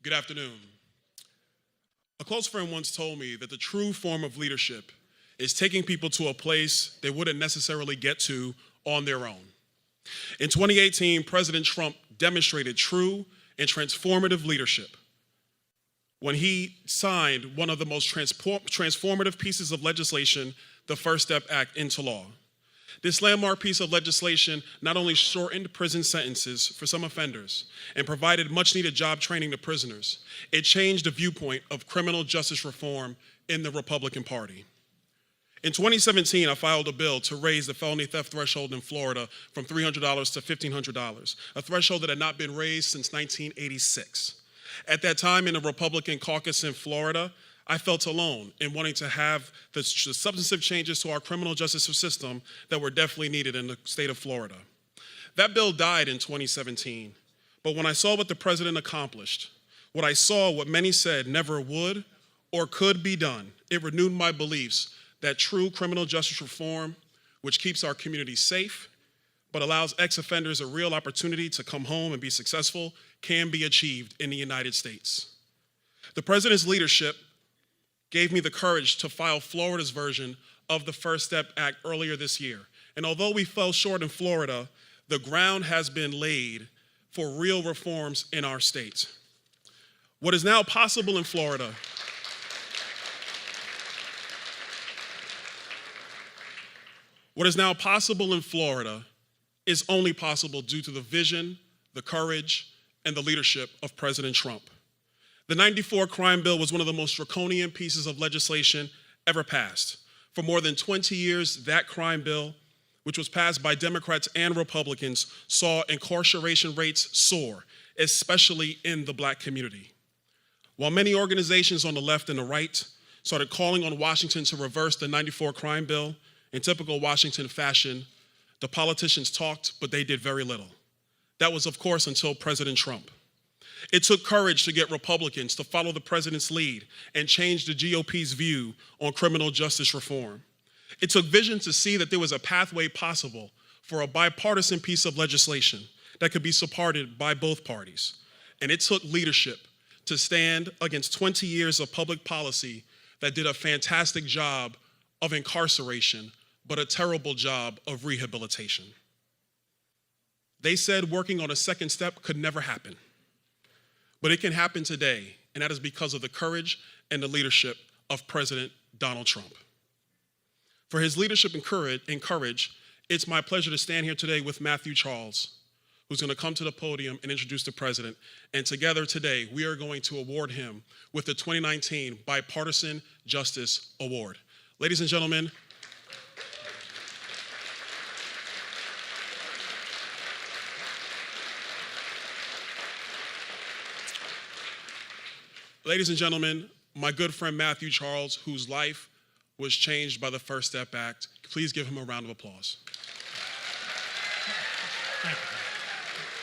Good afternoon. A close friend once told me that the true form of leadership is taking people to a place they wouldn't necessarily get to on their own. In 2018, President Trump demonstrated true and transformative leadership when he signed one of the most transformative pieces of legislation, the First Step Act, into law. This landmark piece of legislation not only shortened prison sentences for some offenders and provided much-needed job training to prisoners, it changed the viewpoint of criminal justice reform in the Republican Party. In 2017, I filed a bill to raise the felony theft threshold in Florida from $300 to $1,500, a threshold that had not been raised since 1986. At that time, in the Republican caucus in Florida, I felt alone in wanting to have the substantive changes to our criminal justice system that were definitely needed in the state of Florida. That bill died in 2017, but when I saw what the president accomplished, what many said never would or could be done, it renewed my beliefs that true criminal justice reform, which keeps our communities safe, but allows ex-offenders a real opportunity to come home and be successful, can be achieved in the United States. The president's leadership gave me the courage to file Florida's version of the First Step Act earlier this year. And although we fell short in Florida, the ground has been laid for real reforms in our state. What is now possible in Florida is only possible due to the vision, the courage, and the leadership of President Trump. The '94 crime bill was one of the most draconian pieces of legislation ever passed. For more than 20 years, that crime bill, which was passed by Democrats and Republicans, saw incarceration rates soar, especially in the Black community. While many organizations on the left and the right started calling on Washington to reverse the '94 crime bill, in typical Washington fashion, the politicians talked, but they did very little. That was, of course, until President Trump. It took courage to get Republicans to follow the president's lead and change the GOP's view on criminal justice reform. It took vision to see that there was a pathway possible for a bipartisan piece of legislation that could be supported by both parties. And it took leadership to stand against 20 years of public policy that did a fantastic job of incarceration, but a terrible job of rehabilitation. They said working on a second step could never happen. But it can happen today, and that is because of the courage and the leadership of President Donald Trump. For his leadership and courage, it's my pleasure to stand here today with Matthew Charles, who's going to come to the podium and introduce the president. And together today, we are going to award him with the 2019 Bipartisan Justice Award. Ladies and gentlemen, my good friend Matthew Charles, whose life was changed by the First Step Act. Please give him a round of applause. Thank you.